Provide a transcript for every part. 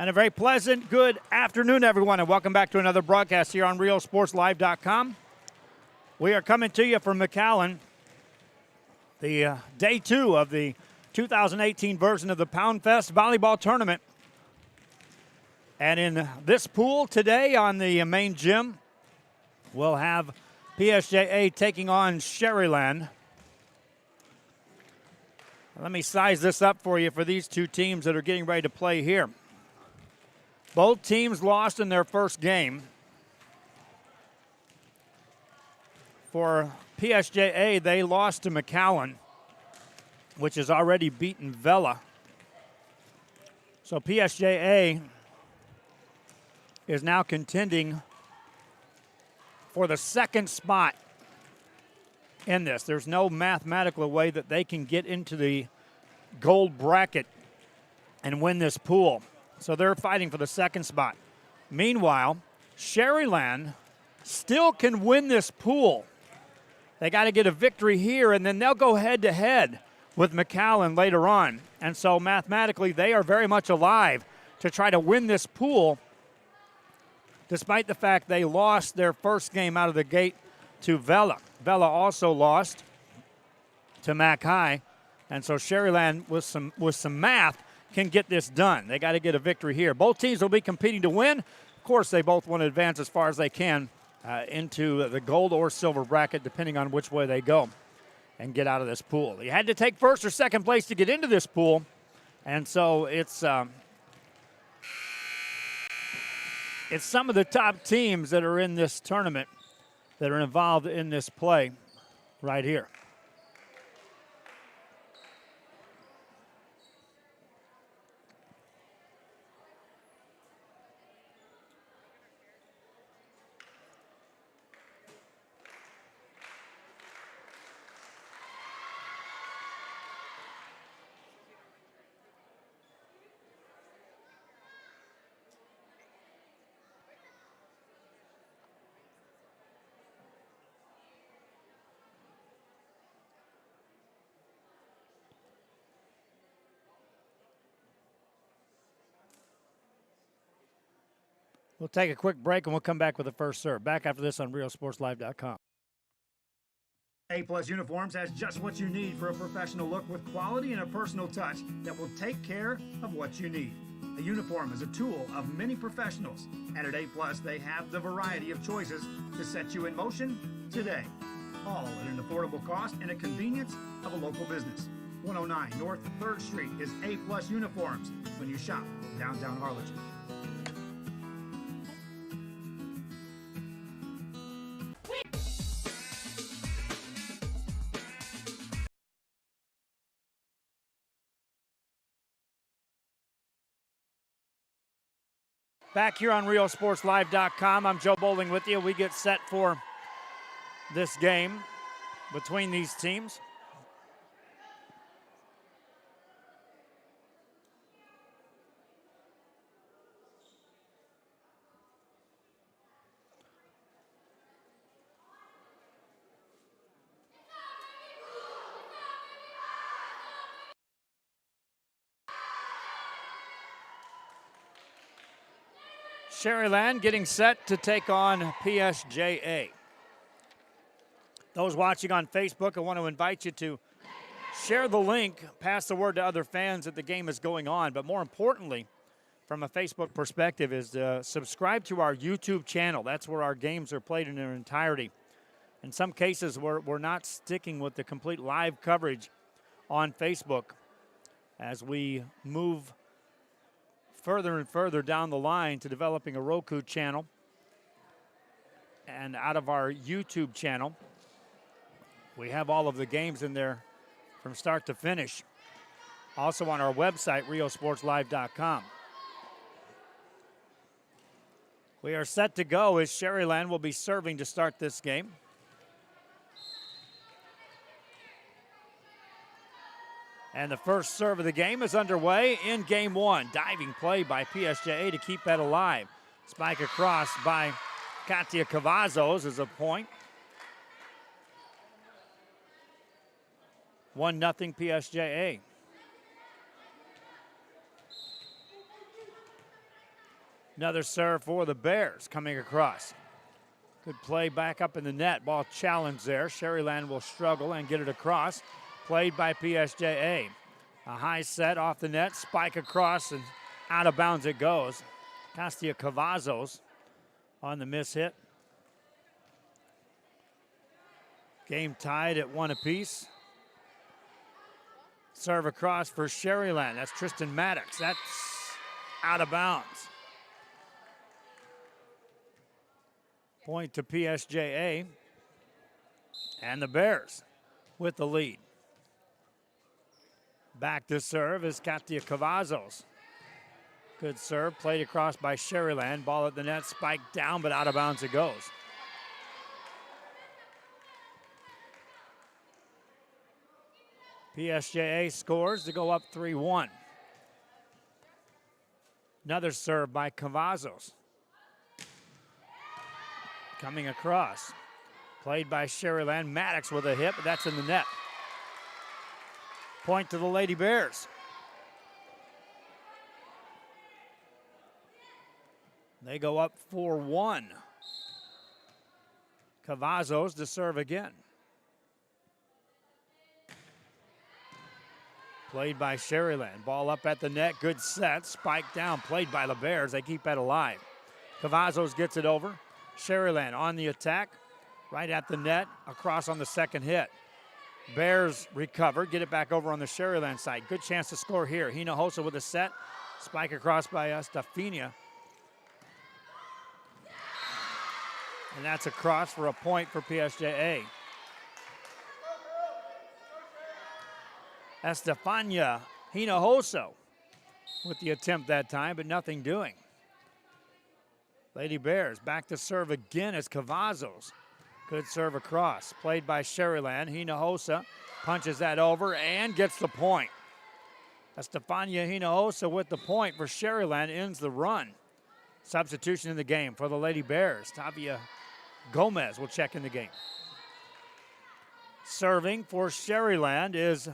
And a very pleasant good afternoon, everyone, and welcome back to another broadcast here on RealSportsLive.com. We are coming to you from McAllen, the day two of the 2018 version of the Poundfest volleyball tournament. And in this pool today on the main gym, we'll have PSJA taking on Sharyland. Let me size this up for you for these two teams that are getting ready to play here. Both teams lost in their first game. For PSJA, they lost to McAllen, which has already beaten Vela. So PSJA is now contending for the second spot in this. There's no mathematical way that they can get into the gold bracket and win this pool. So they're fighting for the second spot. Meanwhile, Sharyland still can win this pool. They got to get a victory here, and then they'll go head-to-head with McAllen later on. And so mathematically, they are very much alive to try to win this pool, despite the fact they lost their first game out of the gate to Vela. Vela also lost to Mac High, and so Sharyland, with some math, can get this done. They got to get a victory here. Both teams will be competing to win. Of course, they both want to advance as far as they can into the gold or silver bracket, depending on which way they go, and get out of this pool. You had to take first or second place to get into this pool, and so it's some of the top teams that are in this tournament that are involved in this play right here. We'll take a quick break, and we'll come back with the first serve. Back after this on RealSportsLive.com. A+ Uniforms has just what you need for a professional look with quality and a personal touch that will take care of what you need. A uniform is a tool of many professionals, and at A+, they have the variety of choices to set you in motion today. All at an affordable cost and a convenience of a local business. 109 North 3rd Street is A+ Uniforms when you shop downtown Harlingen. Back here on RealSportsLive.com, I'm Joe Bowling with you. We get set for this game between these teams. Sharyland getting set to take on PSJA. Those watching on Facebook, I want to invite you to share the link, pass the word to other fans that the game is going on. But more importantly, from a Facebook perspective, is to subscribe to our YouTube channel. That's where our games are played in their entirety. In some cases, we're not sticking with the complete live coverage on Facebook as we move further and further down the line to developing a Roku channel and out of our YouTube channel. We have all of the games in there from start to finish. Also on our website, RealSportsLive.com. We are set to go as Sharyland will be serving to start this game. And the first serve of the game is underway in game one. Diving play by PSJA to keep that alive. Spike across by Katia Cavazos is a point. 1-0 PSJA. Another serve for the Bears coming across. Good play back up in the net. Ball challenged there. Sharyland will struggle and get it across. Played by PSJA. A high set off the net. Spike across and out of bounds it goes. Castia Cavazos on the miss hit. Game tied at 1 apiece. Serve across for Sharyland. That's Tristan Maddox. That's out of bounds. Point to PSJA. And the Bears with the lead. Back to serve is Katia Cavazos. Good serve, played across by Sharyland. Ball at the net, spiked down, but out of bounds it goes. PSJA scores to go up 3-1. Another serve by Cavazos. Coming across. Played by Sharyland. Maddox with a hit, but that's in the net. Point to the Lady Bears. They go up 4-1. Cavazos to serve again. Played by Sharyland. Ball up at the net. Good set. Spike down. Played by the Bears. They keep that alive. Cavazos gets it over. Sharyland on the attack. Right at the net. Across on the second hit. Bears recover. Get it back over on the Sharyland side. Good chance to score here. Hinojosa with a set. Spike across by Estefania. And that's a cross for a point for PSJA. Estefania Hinojosa with the attempt that time, but nothing doing. Lady Bears back to serve again as Cavazos. Good serve across. Played by Sharyland. Hinojosa punches that over and gets the point. Estefania Hinojosa with the point for Sharyland ends the run. Substitution in the game for the Lady Bears. Tavia Gomez will check in the game. Serving for Sharyland is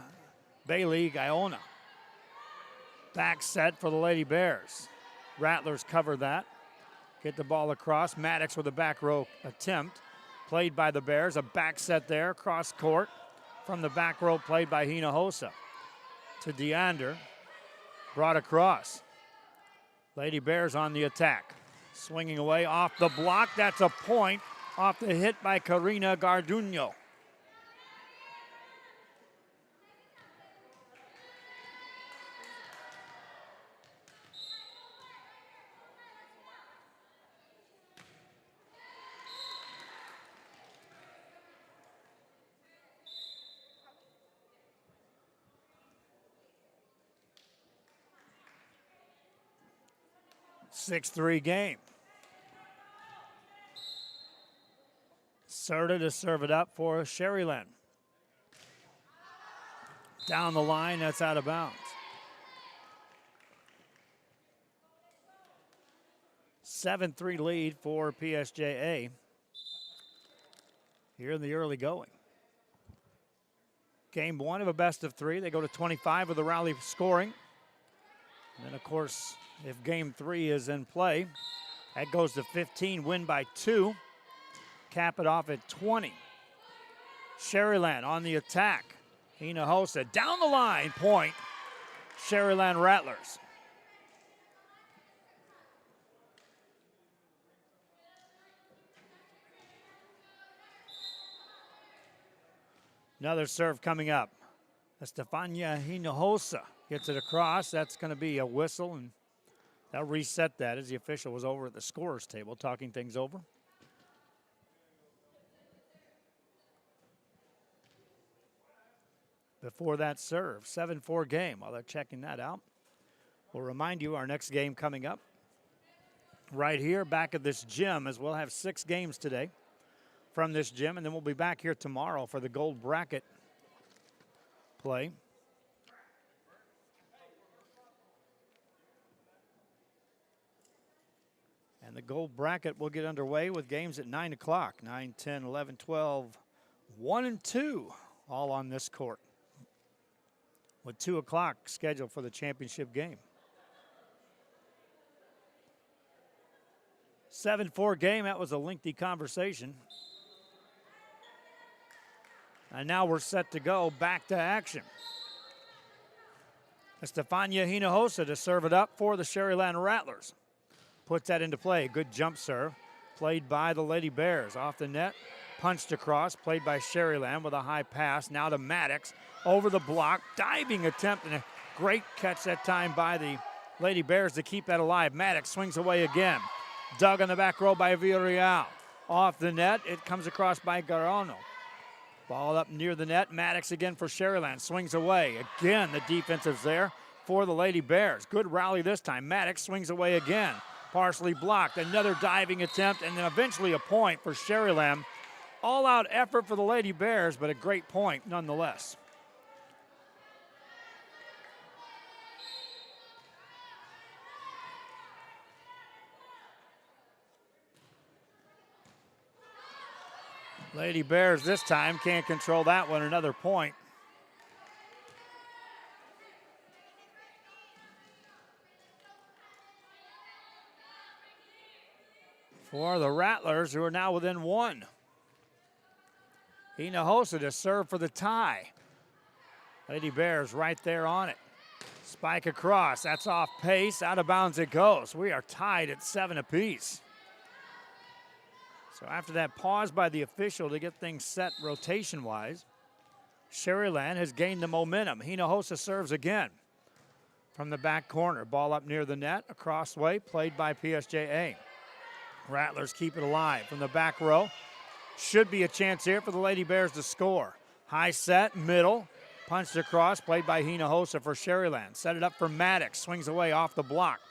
Bailey Guyona. Back set for the Lady Bears. Rattlers cover that. Get the ball across. Maddox with a back row attempt. Played by the Bears. A back set there. Cross court from the back row. Played by Hinojosa. To DeAnder. Brought across. Lady Bears on the attack. Swinging away off the block. That's a point off the hit by Karina Garduño. Six-3 game. Serta to serve it up for Sharyland. Down the line, that's out of bounds. 7-3 lead for PSJA here in the early going. Game one of a best of three. They go to 25 with the rally scoring. And then, of course, if game three is in play, that goes to 15, win by 2. Cap it off at 20. Sharyland on the attack. Hinojosa down the line, point. Sharyland Rattlers. Another serve coming up. Estefania Hinojosa gets it across. That's going to be a whistle, and they'll reset that as the official was over at the scorer's table talking things over. Before that serve, 7-4 game. While they're checking that out, we'll remind you our next game coming up right here back at this gym, as we'll have 6 games today from this gym, and then we'll be back here tomorrow for the gold bracket play. And the gold bracket will get underway with games at 9 o'clock. 9, 10, 11, 12, 1 and 2, all on this court. With 2 o'clock scheduled for the championship game. 7-4 game. That was a lengthy conversation. And now we're set to go back to action. Estefania Hinojosa to serve it up for the Sharyland Rattlers. Puts that into play. Good jump serve. Played by the Lady Bears. Off the net. Punched across. Played by Sharyland with a high pass. Now to Maddox. Over the block. Diving attempt and a great catch that time by the Lady Bears to keep that alive. Maddox swings away again. Dug on the back row by Villarreal. Off the net. It comes across by Garano. Ball up near the net. Maddox again for Sharyland. Swings away. Again, the defense is there for the Lady Bears. Good rally this time. Maddox swings away again. Partially blocked. Another diving attempt, and then eventually a point for Sharyland. All-out effort for the Lady Bears, but a great point nonetheless. Lady Bears this time can't control that one. Another point. For the Rattlers, who are now within one. Hinojosa to serve for the tie. Lady Bears right there on it. Spike across. That's off pace. Out of bounds it goes. We are tied at 7 apiece. So after that pause by the official to get things set rotation-wise, Sharyland has gained the momentum. Hinojosa serves again from the back corner. Ball up near the net, a crossway, played by PSJA. Rattlers keep it alive from the back row. Should be a chance here for the Lady Bears to score. High set, middle, punched across, played by Hinojosa for Sharyland. Set it up for Maddox, swings away off the block.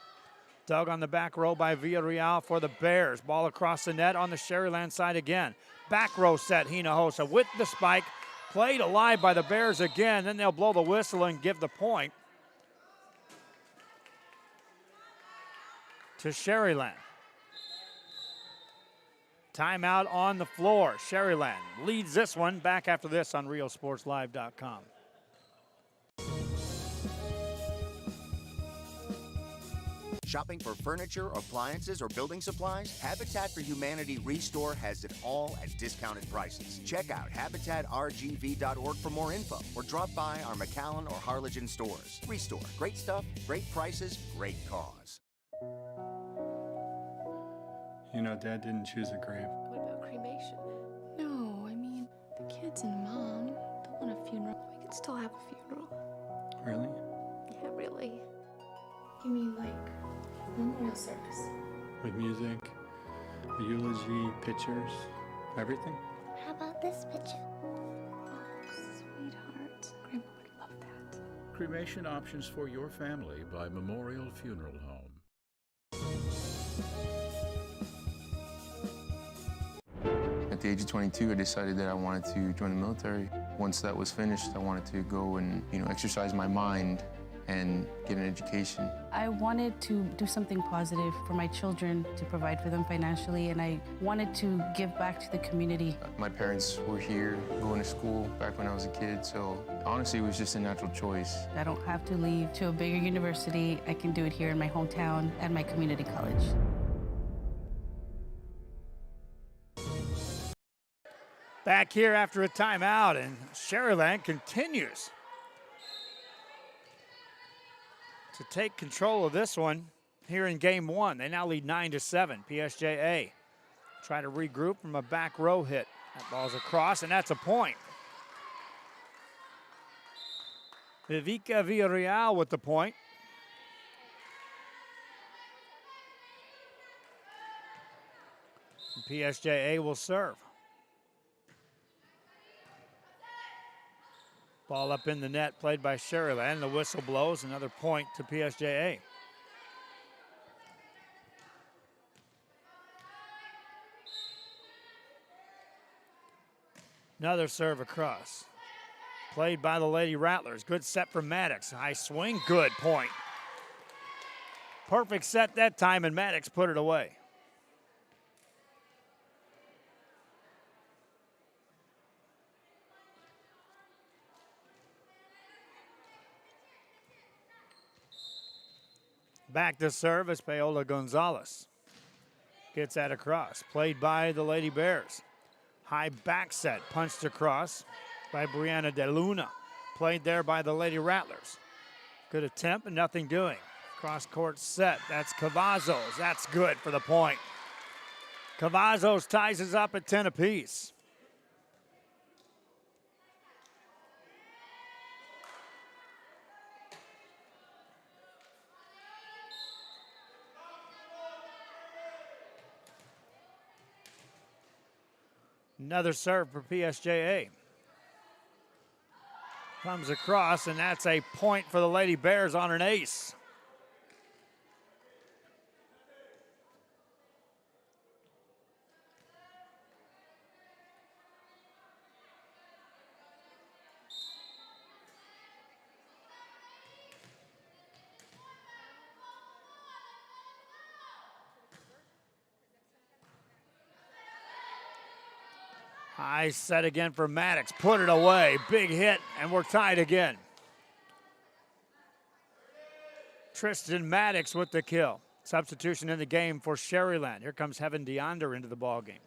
Dug on the back row by Villarreal for the Bears. Ball across the net on the Sharyland side again. Back row set, Hinojosa with the spike. Played alive by the Bears again. Then they'll blow the whistle and give the point to Sharyland. Timeout on the floor. Sharyland leads this one. Back after this on RealSportsLive.com. Shopping for furniture, appliances, or building supplies? Habitat for Humanity Restore has it all at discounted prices. Check out habitatrgv.org for more info, or drop by our McAllen or Harlingen stores. Restore. Great stuff, great prices, great cause. You know, Dad didn't choose a grave. What about cremation? No, I mean, the kids and Mom don't want a funeral. We could still have a funeral. Really? Yeah, really. You mean like memorial service? With music, a eulogy, pictures, everything? How about this picture? Oh, sweetheart. Grandpa would love that. Cremation options for your family by Memorial Funeral Home. At the age of 22, I decided that I wanted to join the military. Once that was finished, I wanted to go and, exercise my mind and get an education. I wanted to do something positive for my children, to provide for them financially, and I wanted to give back to the community. My parents were here going to school back when I was a kid, so honestly, it was just a natural choice. I don't have to leave to a bigger university. I can do it here in my hometown at my community college. Back here after a timeout, and Sharyland continues to take control of this one here in game one. They now lead 9-7. PSJA try to regroup from a back row hit. That ball's across, and that's a point. Vivica Villarreal with the point. And PSJA will serve. Ball up in the net, played by Sharyland. The whistle blows, another point to PSJA. Another serve across. Played by the Lady Rattlers. Good set for Maddox. High swing, good point. Perfect set that time, and Maddox put it away. Back to serve is Paola Gonzalez. Gets that across. Played by the Lady Bears. High back set. Punched across by Brianna De Luna. Played there by the Lady Rattlers. Good attempt and nothing doing. Cross court set. That's Cavazos. That's good for the point. Cavazos ties us up at 10 apiece. Another serve for PSJA. Comes across, and that's a point for the Lady Bears on an ace. High set again for Maddox. Put it away. Big hit, and we're tied again. Tristan Maddox with the kill. Substitution in the game for Sharyland. Here comes Heaven DeAnder into the ballgame.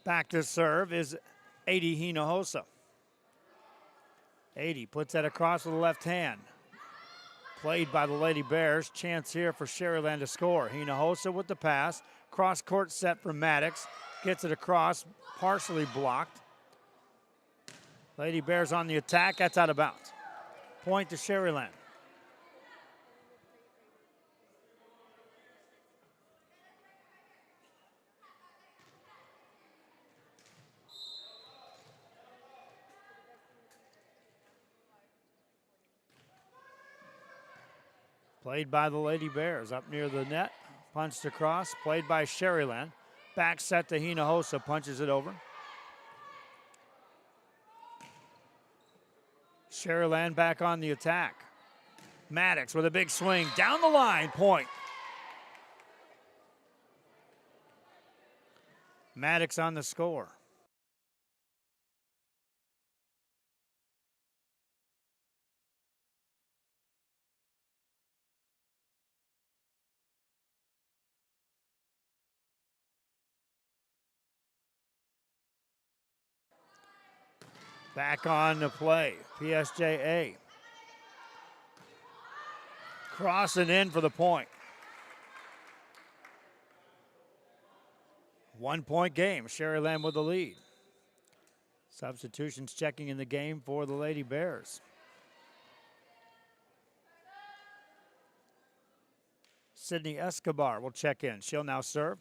Back to serve is 80 Hinojosa. 80 puts that across with the left hand. Played by the Lady Bears. Chance here for Sharyland to score. Hinojosa with the pass. Cross court set for Maddox. Gets it across, partially blocked. Lady Bears on the attack. That's out of bounds. Point to Sharyland. Played by the Lady Bears up near the net. Punched across. Played by Sharyland. Back set to Hinojosa. Punches it over. Sharyland back on the attack. Maddox with a big swing. Down the line. Point. Maddox on the score. Back on to play. PSJA. Crossing in for the point. 1 point game. Sharyland with the lead. Substitutions checking in the game for the Lady Bears. Sydney Escobar will check in. She'll now serve.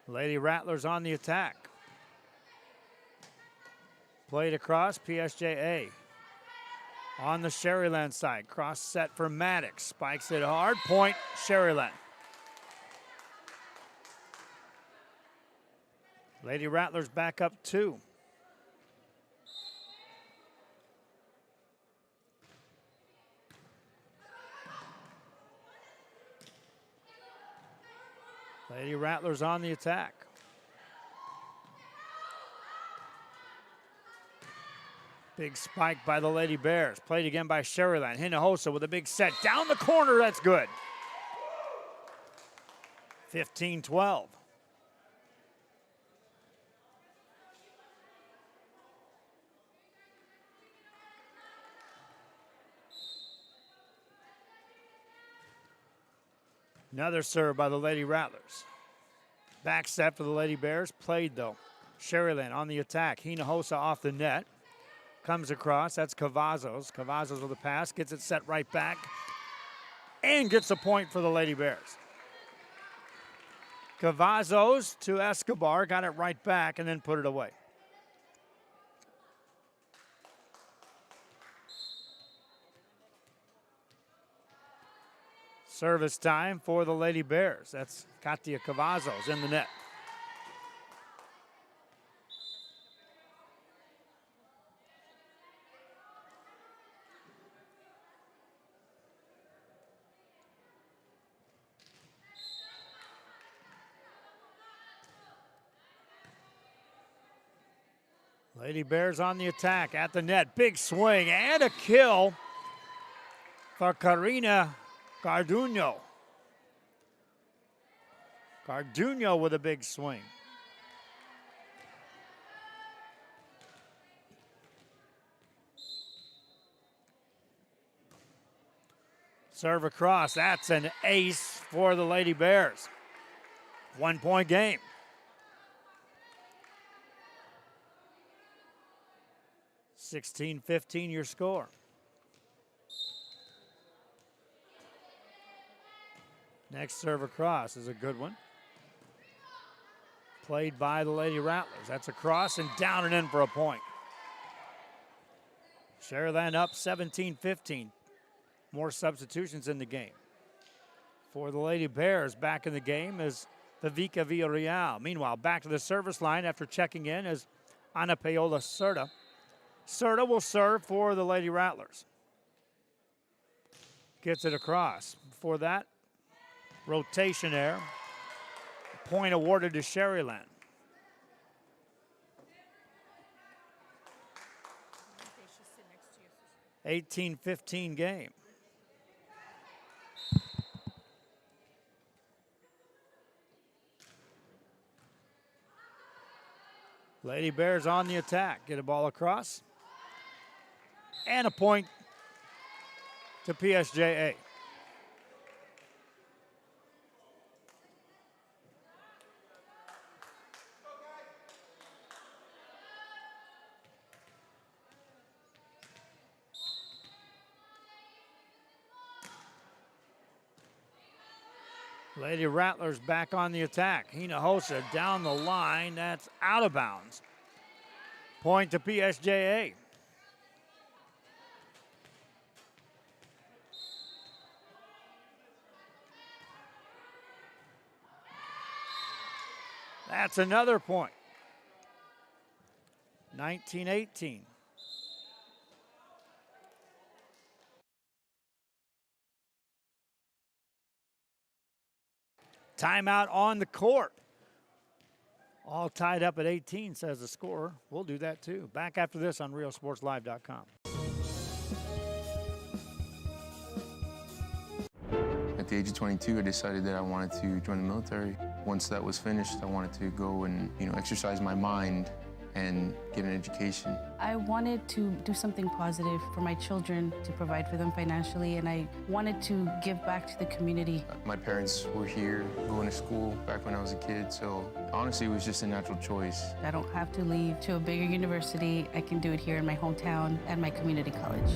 Lady Rattlers on the attack. Played across, PSJA. On the Sharyland side, cross set for Maddox. Spikes it hard, point, Sharyland. Lady Rattlers back up 2. Lady Rattlers on the attack. Big spike by the Lady Bears. Played again by Sharyland. Hinojosa with a big set. Down the corner, that's good. 15-12. Another serve by the Lady Rattlers. Back set for the Lady Bears. Played though. Sharyland on the attack. Hinojosa off the net. Comes across. That's Cavazos. Cavazos with the pass. Gets it set right back. And gets a point for the Lady Bears. Cavazos to Escobar. Got it right back and then put it away. Service time for the Lady Bears. That's Katia Cavazos in the net. Lady Bears on the attack at the net. Big swing and a kill for Karina Garduno. Garduno with a big swing. Serve across. That's an ace for the Lady Bears. 1 point game. (16-15) your score. Next serve across is a good one. Played by the Lady Rattlers. That's a cross and down and in for a point. Sharyland up 17-15. More substitutions in the game. For the Lady Bears, back in the game is Vivica Villarreal. Meanwhile, back to the service line after checking in is Ana Paola Cerda. Cerda will serve for the Lady Rattlers. Gets it across. Before that, rotation error. Point awarded to Sharyland. (18-15) game. Lady Bears on the attack. Get a ball across. And a point to PSJA. Lady Rattlers back on the attack. Hinojosa down the line. That's out of bounds. Point to PSJA. That's another point. 19-18. Timeout on the court. All tied up at 18, says the scorer. We'll do that too. Back after this on RealSportsLive.com. At the age of 22, I decided that I wanted to join the military. Once that was finished, I wanted to go and, exercise my mind and get an education. I wanted to do something positive for my children, to provide for them financially, and I wanted to give back to the community. My parents were here going to school back when I was a kid, so honestly, it was just a natural choice. I don't have to leave to a bigger university. I can do it here in my hometown at my community college.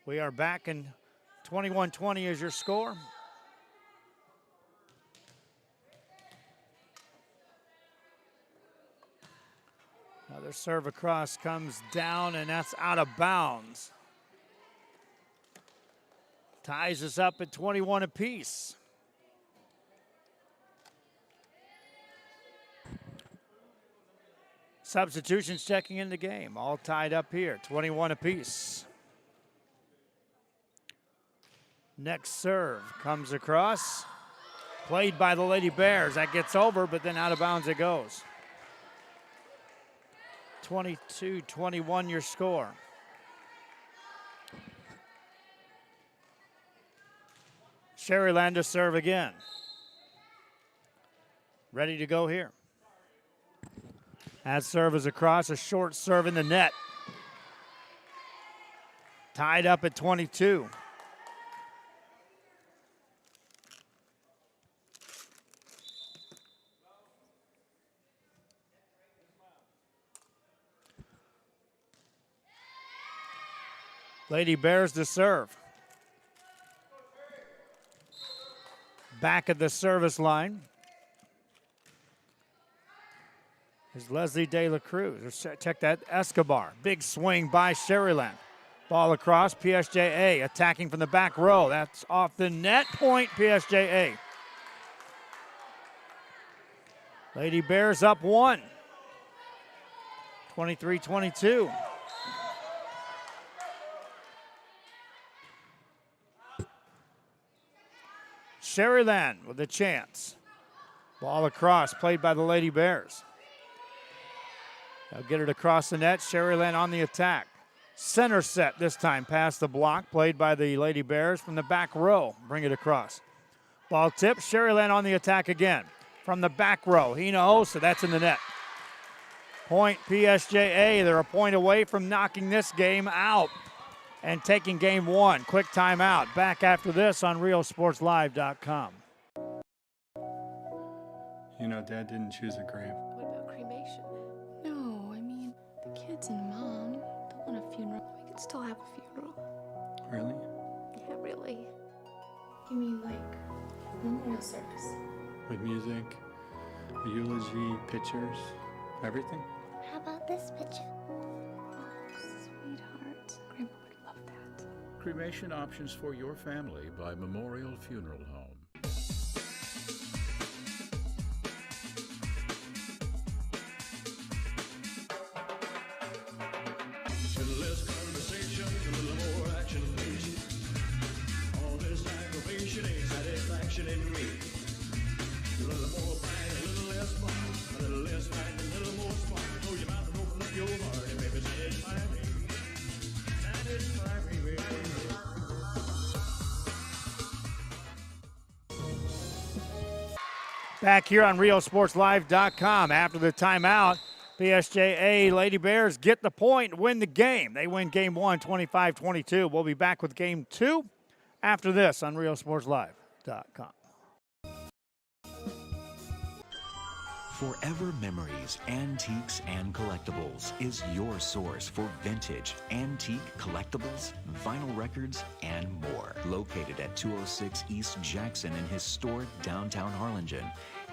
We are back, and 21-20 is your score. Another serve across comes down, and that's out of bounds. Ties us up at 21 apiece. Substitutions checking in the game, all tied up here, 21 apiece. Next serve comes across, played by the Lady Bears. That gets over, but then out of bounds it goes. 22-21 your score. Sharyland to serve again. Ready to go here. That serve is across, a short serve in the net. Tied up at 22. Lady Bears to serve. Back at the service line is Leslie De La Cruz. Check that, Escobar. Big swing by Sharyland. Ball across, PSJA attacking from the back row. That's off the net, point PSJA. Lady Bears up one. 23-22. Sharyland with a chance. Ball across, played by the Lady Bears. They'll get it across the net. Sharyland on the attack. Center set this time past the block, played by the Lady Bears from the back row. Bring it across. Ball tip, Sharyland on the attack again. From the back row, Hinojosa, that's in the net. Point PSJA, they're a point away from knocking this game out and taking game one. Quick timeout. Back after this on RealSportsLive.com. You know, Dad didn't choose a grave. What about cremation? No, I mean, the kids and Mom don't want a funeral. We could still have a funeral. Really? Yeah, really. You mean like memorial service? With music, a eulogy, pictures, everything? How about this picture? Sweetheart. Grandpa would love that. Cremation options for your family by Memorial Funeral Home. Less conversation, a little more action, please. All this aggravation ain't satisfaction in me. A little more fight, a little less fun. A little less fight, a little more spark. Close your mouth and open up your heart, and baby, satisfy me. Satisfy me, baby. Back here on RealSportsLive.com after the timeout. PSJA Lady Bears get the point, win the game. They win game one, 25-22. We'll be back with game two after this on RealSportsLive.com. Forever Memories, Antiques, and Collectibles is your source for vintage, antique collectibles, vinyl records, and more. Located at 206 East Jackson in historic downtown Harlingen,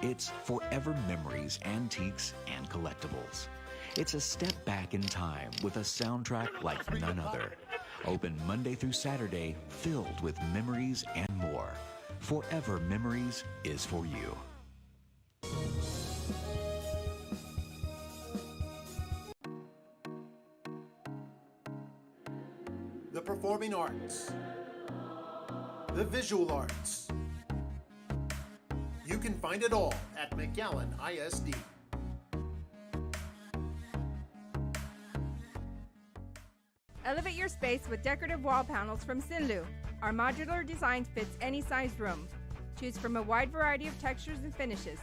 it's Forever Memories, Antiques, and Collectibles. It's a step back in time with a soundtrack like none other. Open Monday through Saturday, filled with memories and more. Forever Memories is for you. The performing arts, the visual arts. You can find it all at McAllen ISD. Elevate your space with decorative wall panels from Sinlu. Our modular design fits any size room. Choose from a wide variety of textures and finishes.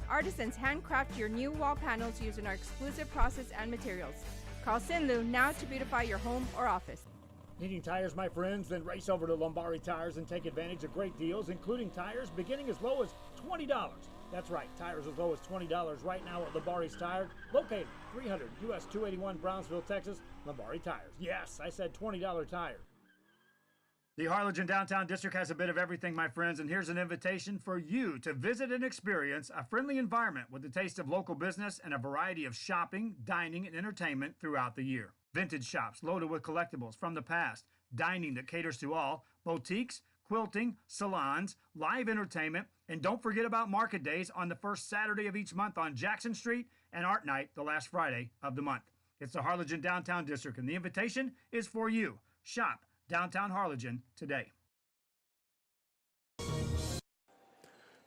Artisans handcraft your new wall panels using our exclusive process and materials. Call Sinlu now to beautify your home or office. Needing tires, my friends? Then race over to Lombardi Tires and take advantage of great deals, including tires beginning as low as $20. That's right, tires as low as $20 right now at Lombardi's Tires, located 300 US 281 Brownsville, Texas. Lombardi Tires. Yes, I said $20 tires. The Harlingen Downtown District has a bit of everything, my friends, and here's an invitation for you to visit and experience a friendly environment with a taste of local business and a variety of shopping, dining, and entertainment throughout the year. Vintage shops loaded with collectibles from the past, dining that caters to all, boutiques, quilting, salons, live entertainment, and don't forget about market days on the first Saturday of each month on Jackson Street and Art Night the last Friday of the month. It's the Harlingen Downtown District, and the invitation is for you. Shop Downtown Harlingen today.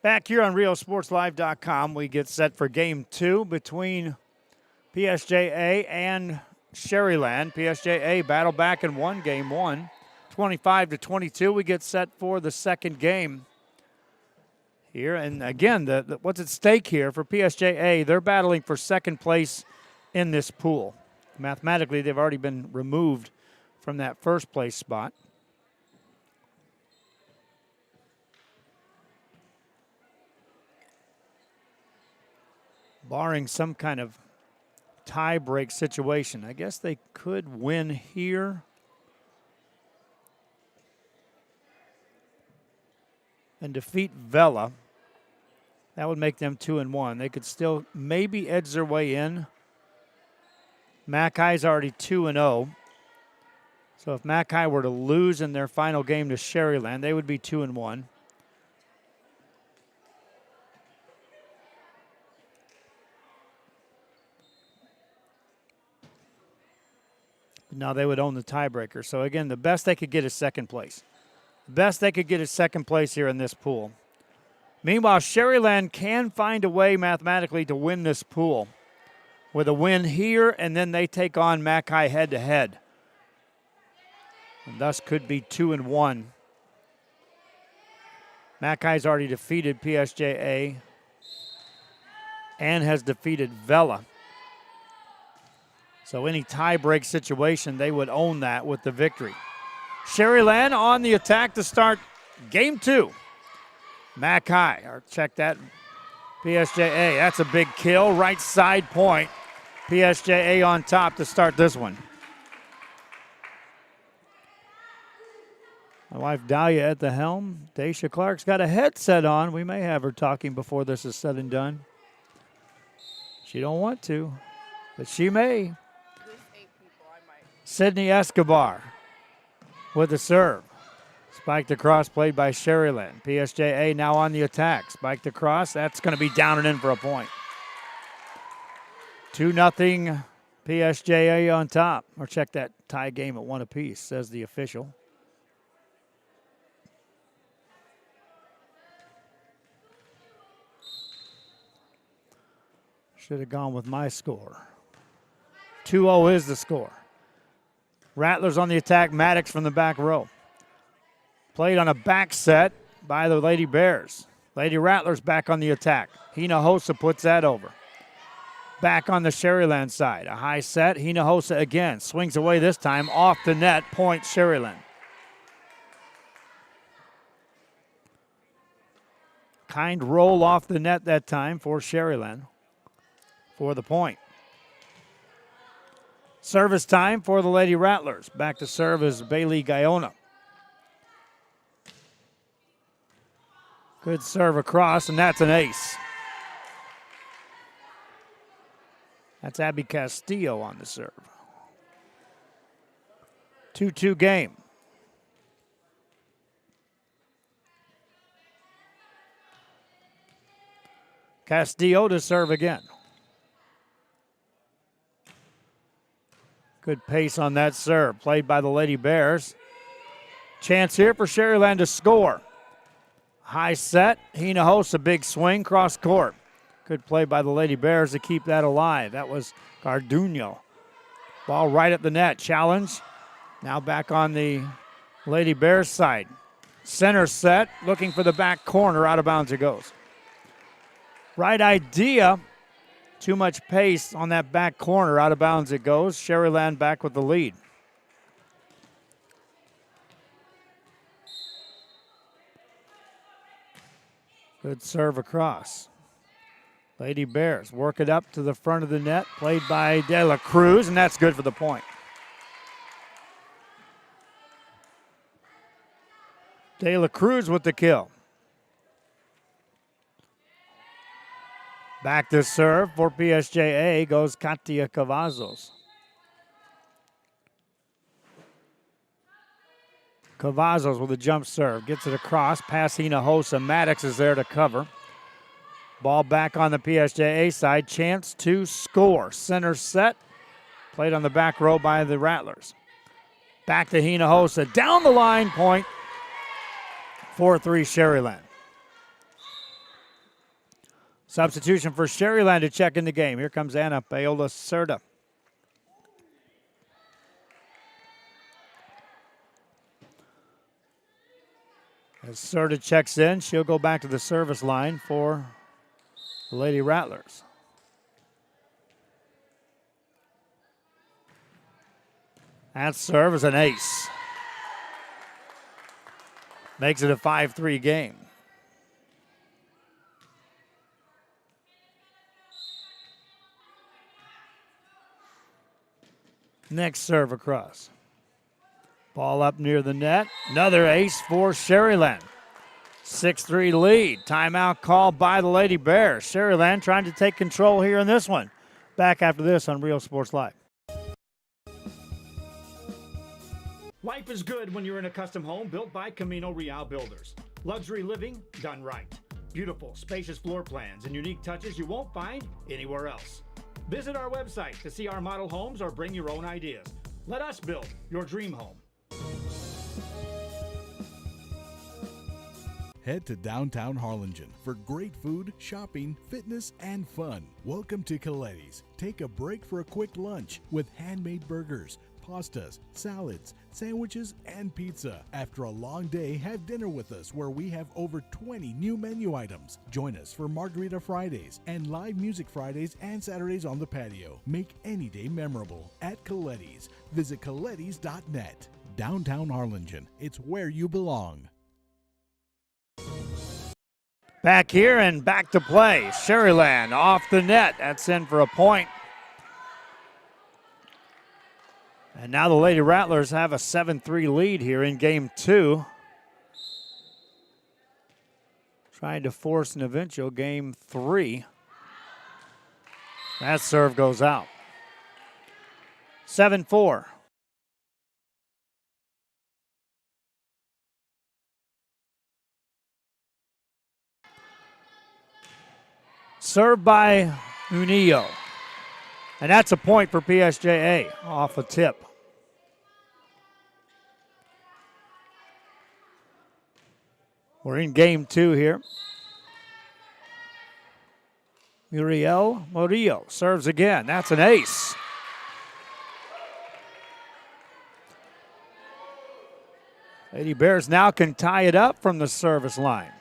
Back here on RioSportsLive.com, we get set for Game 2 between PSJA and Sharyland. PSJA battled back and won Game 1, 25-22. We get set for the second game here. And again, what's at stake here for PSJA, they're battling for second place in this pool. Mathematically, they've already been removed from that first place spot. Barring some kind of tie-break situation, I guess they could win here. And defeat Vela. That would make them 2-1. They could still maybe edge their way in. Mackay's already 2-0. So if Mackay were to lose in their final game to Sharyland, they would be 2-1. Now they would own the tiebreaker. So again, the best they could get is second place. The best they could get is second place here in this pool. Meanwhile, Sharyland can find a way mathematically to win this pool with a win here, and then they take on Mackay head-to-head. And thus could be 2-1. Mackay's already defeated PSJA and has defeated Vela. So any tie-break situation, they would own that with the victory. Sharyland on the attack to start Game 2. Mackay, or check that, PSJA. That's a big kill, right side point. PSJA on top to start this one. My wife Dahlia at the helm. Daisha Clark's got a headset on. We may have her talking before this is said and done. She don't want to, but she may. Sydney Escobar with the serve. Spiked across, played by Sharyland. PSJA now on the attack. Spiked across. That's going to be down and in for a point. 2-0 PSJA on top. Or check that tie game at 1 apiece, says the official. Should have gone with my score. 2-0 is the score. Rattlers on the attack. Maddox from the back row. Played on a back set by the Lady Bears. Lady Rattlers back on the attack. Hinojosa puts that over. Back on the Sharyland side. A high set. Hinojosa again. Swings away this time. Off the net. Point Sharyland. Kind roll off the net that time for Sharyland for the point. Service time for the Lady Rattlers. Back to serve is Bailey Guyona. Good serve across, and that's an ace. That's Abby Castillo on the serve. 2-2 game. Castillo to serve again. Good pace on that serve, played by the Lady Bears. Chance here for Sharyland to score. High set, Hinojosa, big swing, cross court. Good play by the Lady Bears to keep that alive. That was Garduno. Ball right at the net, challenge. Now back on the Lady Bears side. Center set, looking for the back corner, out of bounds it goes. Right idea. Too much pace on that back corner. Out of bounds it goes. Sharyland back with the lead. Good serve across. Lady Bears work it up to the front of the net. Played by De La Cruz, and that's good for the point. De La Cruz with the kill. Back to serve for PSJA goes Katia Cavazos. Cavazos with a jump serve. Gets it across. Pass Hinojosa. Maddox is there to cover. Ball back on the PSJA side. Chance to score. Center set. Played on the back row by the Rattlers. Back to Hinojosa. Down the line, point. 4-3 Sharyland. Substitution for Sharyland to check in the game. Here comes Anna Paola Cerda. As Cerda checks in, she'll go back to the service line for the Lady Rattlers. That serve is an ace. Makes it a 5-3 game. Next serve across. Ball up near the net. Another ace for Sharyland. 6-3 lead. Timeout called by the Lady Bears. Sharyland trying to take control here in this one. Back after this on Real Sports Live. Life is good when you're in a custom home built by Camino Real Builders. Luxury living done right. Beautiful, spacious floor plans and unique touches you won't find anywhere else. Visit our website to see our model homes or bring your own ideas. Let us build your dream home. Head to downtown Harlingen for great food, shopping, fitness, and fun. Welcome to Coletti's. Take a break for a quick lunch with handmade burgers, pastas, salads, sandwiches, and pizza. After a long day, have dinner with us where we have over 20 new menu items. Join us for Margarita Fridays and live music Fridays and Saturdays on the patio. Make any day memorable at Coletti's. Visit colettis.net. Downtown Harlingen. It's where you belong. Back here and back to play. Sharyland off the net. That's in for a point. And now the Lady Rattlers have a 7-3 lead here in game 2. Trying to force an eventual game 3. That serve goes out. 7-4. Served by Unillo. And that's a point for PSJA off a tip. We're in game 2 here. Muriel Murillo serves again. That's an ace. Lady Bears now can tie it up from the service line.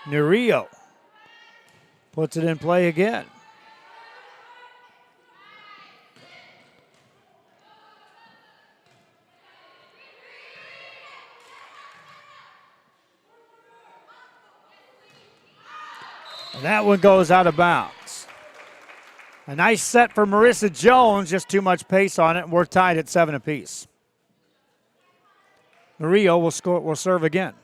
Murillo puts it in play again. And that one goes out of bounds. A nice set for Marissa Jones, just too much pace on it, and we're tied at 7 apiece. Murillo will serve again.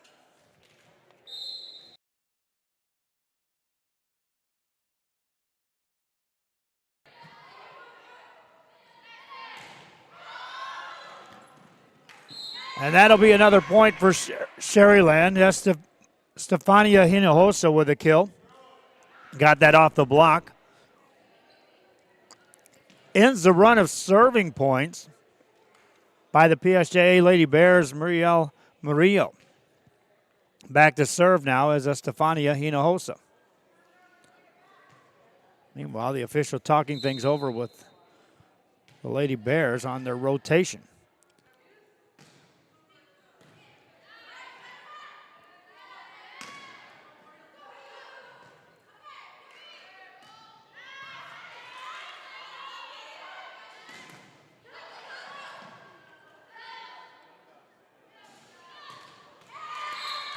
And that'll be another point for Sharyland. That's Stefania Hinojosa with a kill. Got that off the block. Ends the run of serving points by the PSJA Lady Bears, Muriel Murillo. Back to serve now as Stefania Hinojosa. Meanwhile, the official talking things over with the Lady Bears on their rotation.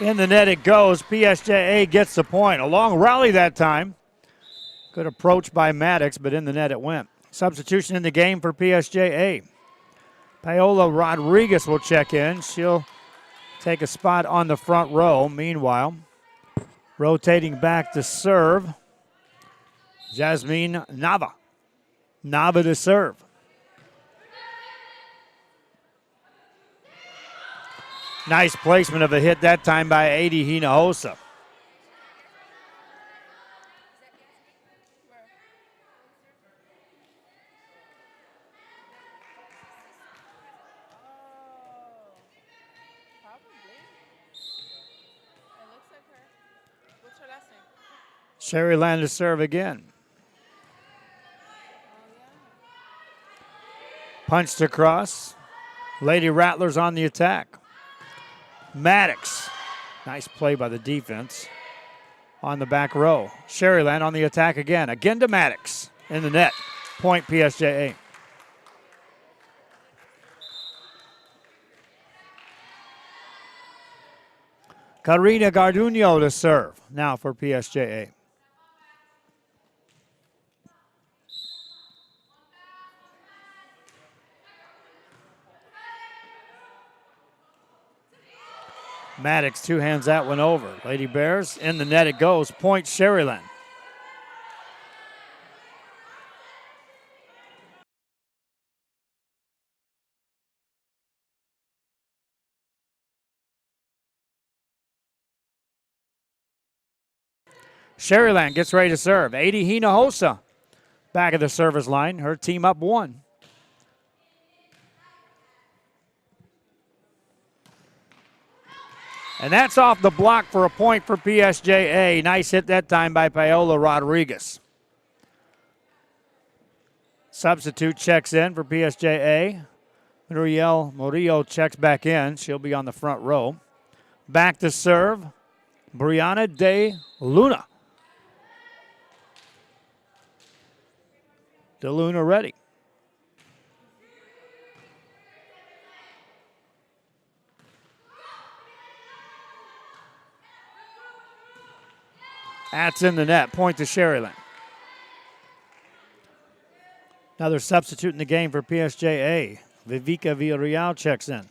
In the net it goes. PSJA gets the point. A long rally that time. Good approach by Maddox, but in the net it went. Substitution in the game for PSJA. Paola Rodriguez will check in. She'll take a spot on the front row. Meanwhile, rotating back to serve, Jasmine Nava. Nava to serve. Nice placement of a hit that time by Adi Hinojosa. Sharyland to serve again. Punched across. Lady Rattlers on the attack. Maddox. Nice play by the defense on the back row. Sharyland on the attack again. Again to Maddox in the net. Point PSJA. Karina Garduño to serve now for PSJA. Maddox two hands that one over. Lady Bears in the net it goes. Point Sharyland. Sharyland gets ready to serve. Adi Hinojosa back of the service line. Her team up 1. And that's off the block for a point for PSJA. Nice hit that time by Paola Rodriguez. Substitute checks in for PSJA. Muriel Murillo checks back in. She'll be on the front row. Back to serve, Brianna De Luna. De Luna ready. That's in the net. Point to Sharyland. Another substitute in the game for PSJA. Vivica Villarreal checks in.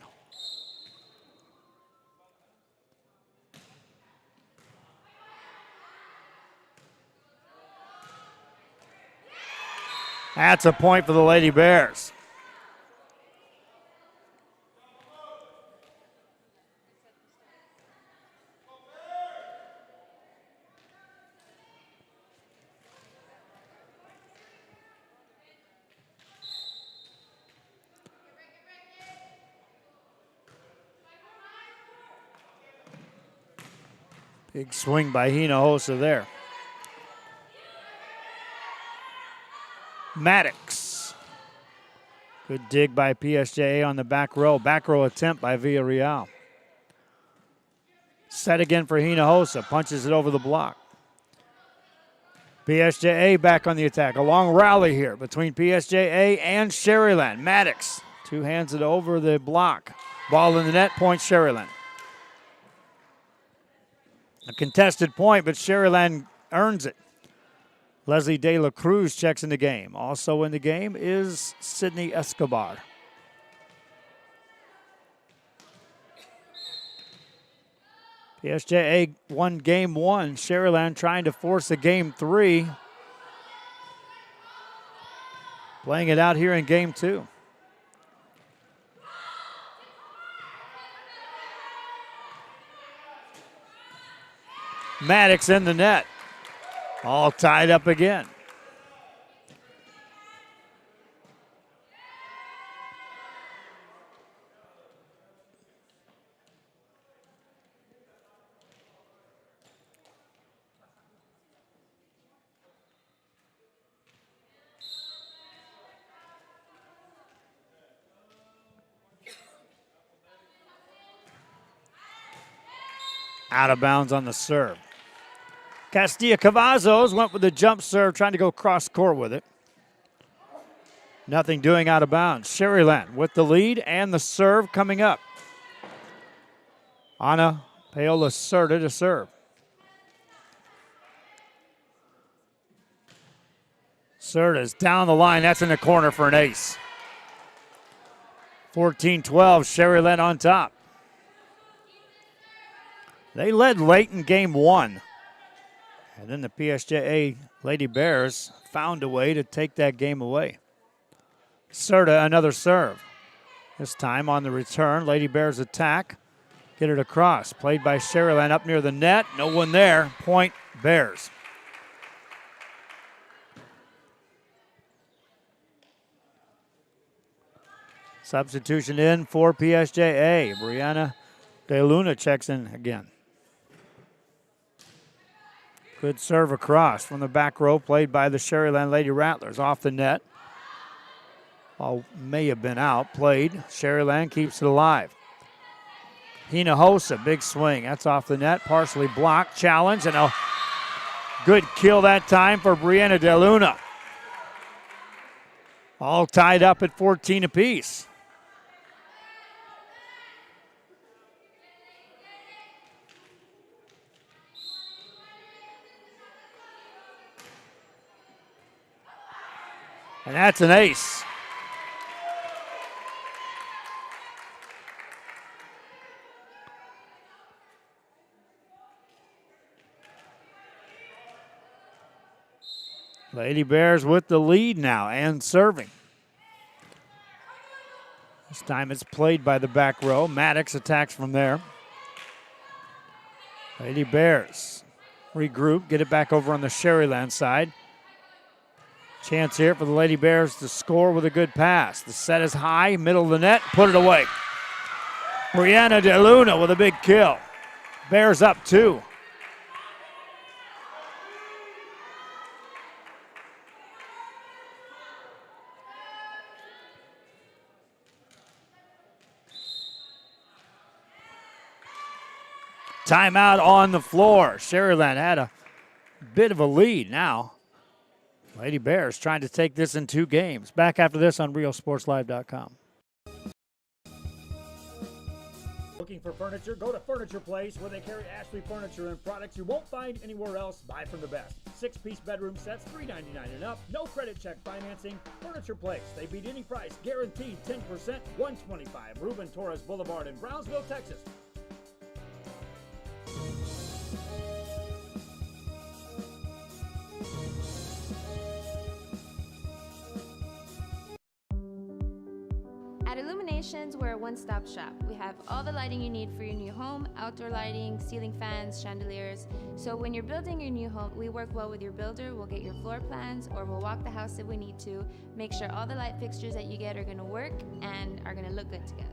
That's a point for the Lady Bears. Big swing by Hinojosa there. Maddox. Good dig by PSJA on the back row. Back row attempt by Villarreal. Set again for Hinojosa. Punches it over the block. PSJA back on the attack. A long rally here between PSJA and Sharyland. Maddox. Two hands it over the block. Ball in the net. Point Sharyland. A contested point, but Sharyland earns it. Leslie De La Cruz checks in the game. Also in the game is Sydney Escobar. PSJA won game 1. Sharyland trying to force a game 3. Playing it out here in game 2. Maddox in the net. All tied up again. Out of bounds on the serve. Castilla Cavazos went with the jump serve, trying to go cross court with it. Nothing doing out of bounds. Sharyland with the lead and the serve coming up. Ana Paola Cerda to serve. Cerda's down the line. That's in the corner for an ace. 14-12, Sharyland on top. They led late in game one. And then the PSJA Lady Bears found a way to take that game away. Serta, another serve. This time on the return, Lady Bears attack. Get it across. Played by Sharyland up near the net. No one there. Point Bears. Substitution in for PSJA. Brianna De Luna checks in again. Good serve across from the back row, played by the Sharyland Lady Rattlers. Off the net. Ball may have been out. Played. Sharyland keeps it alive. Hinojosa, big swing. That's off the net. Partially blocked. Challenge and a good kill that time for Brianna De Luna. All tied up at 14 apiece. And that's an ace. Lady Bears with the lead now and serving. This time it's played by the back row. Maddox attacks from there. Lady Bears regroup, get it back over on the Sharyland side. Chance here for the Lady Bears to score with a good pass. The set is high, middle of the net, put it away. Brianna De Luna with a big kill. Bears up 2. Timeout on the floor. Sharyland had a bit of a lead now. Lady Bears trying to take this in 2 games. Back after this on RealSportsLive.com. Looking for furniture? Go to Furniture Place, where they carry Ashley furniture and products you won't find anywhere else. Buy from the best. 6-piece bedroom sets, $399 and up. No credit check financing. Furniture Place. They beat any price. Guaranteed 10%, $125. Ruben Torres Boulevard in Brownsville, Texas. At Illuminations, we're a one-stop shop. We have all the lighting you need for your new home, outdoor lighting, ceiling fans, chandeliers. So when you're building your new home, we work well with your builder. We'll get your floor plans, or we'll walk the house if we need to, make sure all the light fixtures that you get are gonna work and are gonna look good together.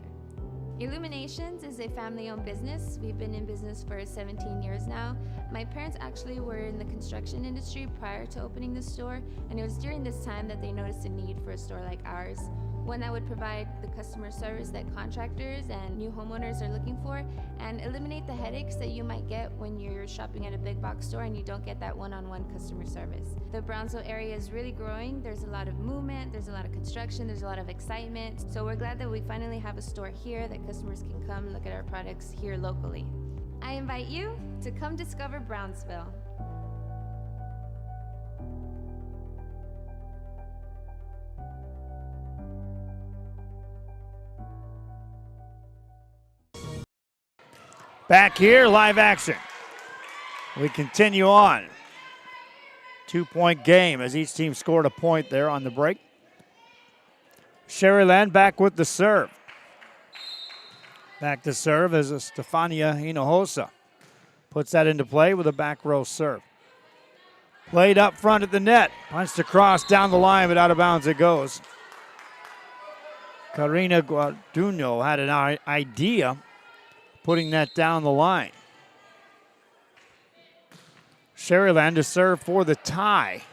Illuminations is a family-owned business. We've been in business for 17 years now. My parents actually were in the construction industry prior to opening the store, and it was during this time that they noticed a need for a store like ours. One that would provide the customer service that contractors and new homeowners are looking for, and eliminate the headaches that you might get when you're shopping at a big box store and you don't get that one-on-one customer service. The Brownsville area is really growing. There's a lot of movement, there's a lot of construction, there's a lot of excitement. So we're glad that we finally have a store here that customers can come and look at our products here locally. I invite you to come discover Brownsville. Back here, live action. We continue on. 2-point game as each team scored a point there on the break. Sharyland back with the serve. Back to serve is Stefania Hinojosa. Puts that into play with a back row serve. Played up front at the net. Punched across down the line, but out of bounds it goes. Karina Guarduno had an idea putting that down the line. Sharyland to serve for the tie.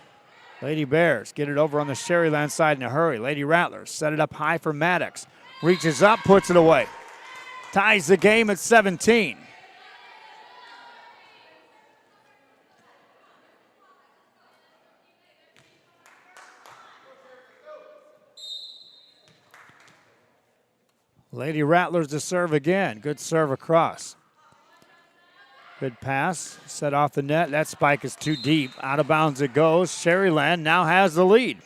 Lady Bears get it over on the Sharyland side in a hurry. Lady Rattlers set it up high for Maddox. Reaches up, puts it away. Ties the game at 17. Lady Rattlers to serve again. Good serve across. Good pass. Set off the net. That spike is too deep. Out of bounds it goes. Sharyland now has the lead.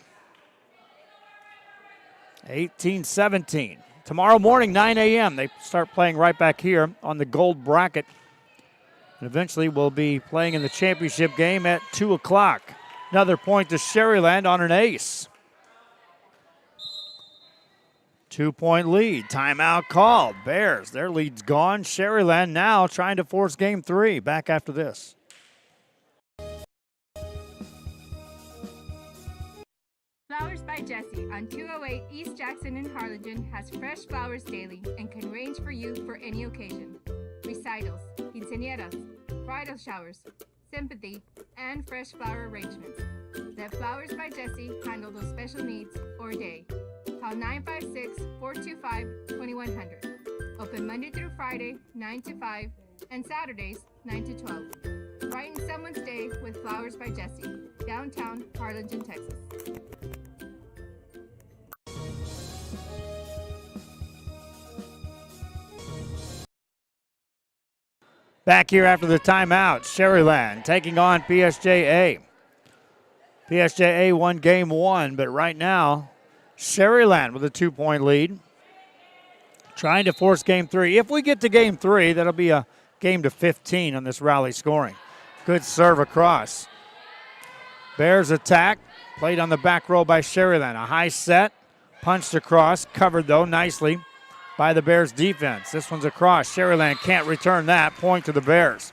18-17. tomorrow morning, 9 a.m., they start playing right back here on the gold bracket. And eventually we'll be playing in the championship game at 2 o'clock. Another point to Sharyland on an ace. 2-point lead. Timeout called. Bears, their lead's gone. Sharyland now trying to force game 3. Back after this. Flowers by Jessie on 208 East Jackson in Harlingen has fresh flowers daily and can range for you for any occasion. Recitals, quinceañeras, bridal showers, sympathy, and fresh flower arrangements. Let Flowers by Jessie handle those special needs or day. Call 956-425-2100. Open Monday through Friday, 9 to 5, and Saturdays, 9 to 12. Brighten someone's day with Flowers by Jessie, downtown Harlingen, Texas. Back here after the timeout, Sharyland taking on PSJA. PSJA won game 1, but right now, Sharyland with a 2-point lead. Trying to force game 3. If we get to game 3, that'll be a game to 15 on this rally scoring. Good serve across. Bears attack. Played on the back row by Sharyland. A high set. Punched across. Covered, though, nicely by the Bears defense. This one's across. Sharyland can't return that. Point to the Bears.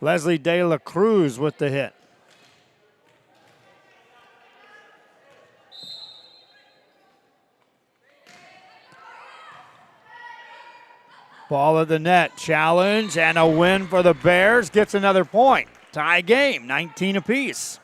Leslie De La Cruz with the hit. Ball at the net. Challenge and a win for the Bears. Gets another point. Tie game. 19 apiece.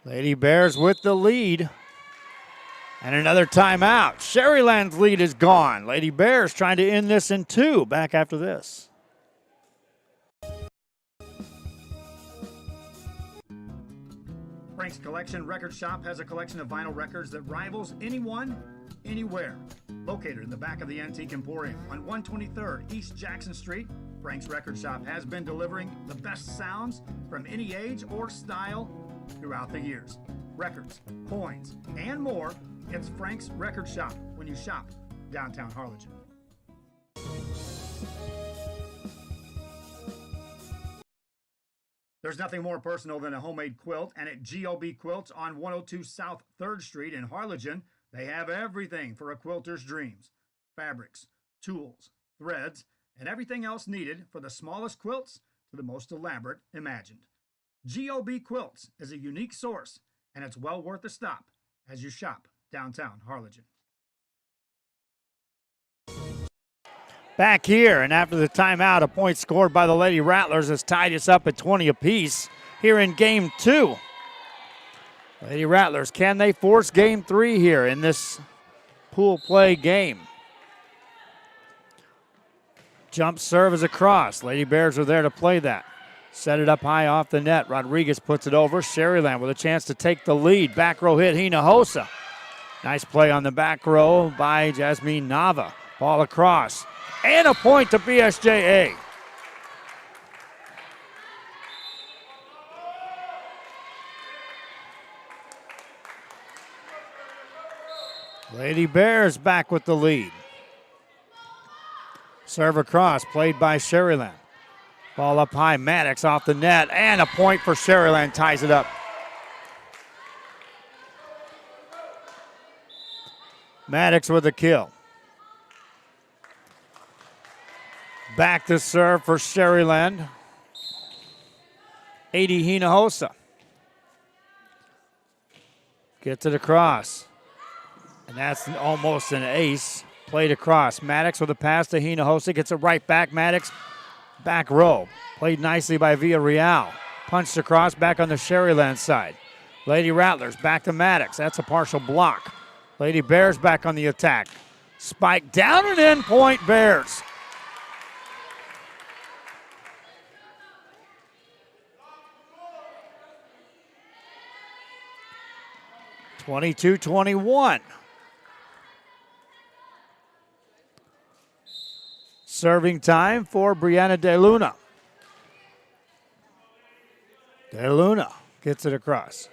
Lady Bears with the lead. And another timeout. Sharyland's lead is gone. Lady Bears trying to end this in 2. Back after this. Frank's Collection Record Shop has a collection of vinyl records that rivals anyone, anywhere. Located in the back of the Antique Emporium on 123rd East Jackson Street, Frank's Record Shop has been delivering the best sounds from any age or style throughout the years. Records, coins, and more. It's Frank's Record Shop when you shop downtown Harlingen. There's nothing more personal than a homemade quilt, and at GOB Quilts on 102 South 3rd Street in Harlingen, they have everything for a quilter's dreams. Fabrics, tools, threads, and everything else needed for the smallest quilts to the most elaborate imagined. GOB Quilts is a unique source, and it's well worth a stop as you shop downtown Harlingen. Back here, and after the timeout, a point scored by the Lady Rattlers has tied us up at 20 apiece here in game 2. Lady Rattlers, can they force game 3 here in this pool play game? Jump serve is across. Lady Bears are there to play that. Set it up high off the net. Rodriguez puts it over. Sharyland with a chance to take the lead. Back row hit, Hinojosa. Nice play on the back row by Jasmine Nava. Ball across. And a point to PSJA. Lady Bears back with the lead. Serve across, played by Sharyland. Ball up high, Maddox off the net, and a point for Sharyland, ties it up. Maddox with a kill. Back to serve for Sharyland. 80 Hinojosa. Gets it across. And that's almost an ace. Played across. Maddox with a pass to Hinojosa. Gets it right back. Maddox Back row. Played nicely by Villarreal. Punched across back on the Sharyland side. Lady Rattlers back to Maddox. That's a partial block. Lady Bears back on the attack. Spike down and in, point Bears. (22-21). Serving time for Brianna De Luna. De Luna gets it across.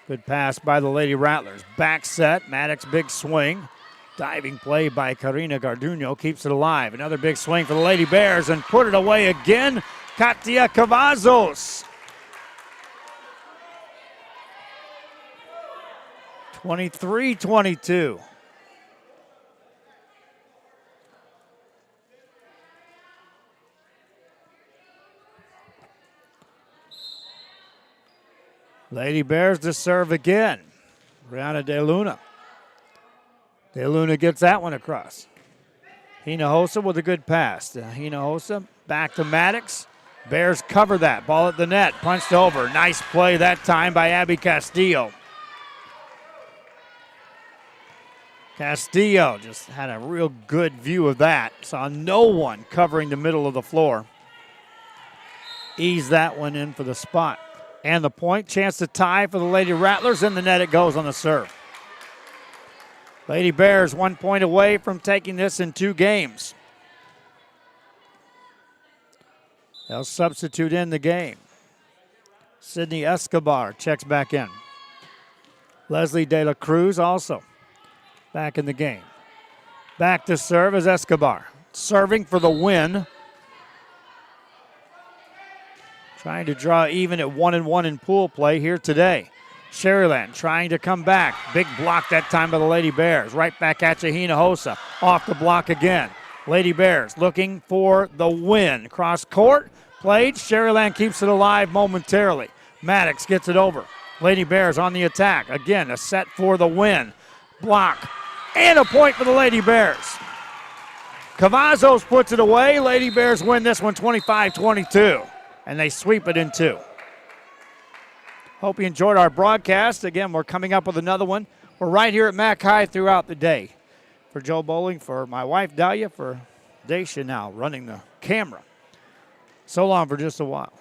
Good pass by the Lady Rattlers. Back set, Maddox big swing. Diving play by Karina Garduno keeps it alive. Another big swing for the Lady Bears and put it away again. Katia Cavazos. 23-22. Lady Bears to serve again. Brianna De Luna. De Luna gets that one across. Hinojosa with a good pass. Hinojosa back to Maddox. Bears cover that. Ball at the net. Punched over. Nice play that time by Abby Castillo. Castillo just had a real good view of that. Saw no one covering the middle of the floor. Ease that one in for the spot. And the point, chance to tie for the Lady Rattlers. In the net it goes on the serve. Lady Bears 1 point away from taking this in 2 games. They'll substitute in the game. Sydney Escobar checks back in. Leslie De La Cruz also back in the game. Back to serve is Escobar. Serving for the win. Trying to draw even at 1-1 in pool play here today. Sharyland trying to come back. Big block that time by the Lady Bears. Right back at you, Hinojosa. Off the block again. Lady Bears looking for the win. Cross court, played. Sharyland keeps it alive momentarily. Maddox gets it over. Lady Bears on the attack. Again, a set for the win. Block. And a point for the Lady Bears. Cavazos puts it away. Lady Bears win this one 25-22. And they sweep it in 2. Hope you enjoyed our broadcast. Again, we're coming up with another one. We're right here at Mac High throughout the day. For Joe Bowling, for my wife Dahlia, for Daisha now running the camera. So long for just a while.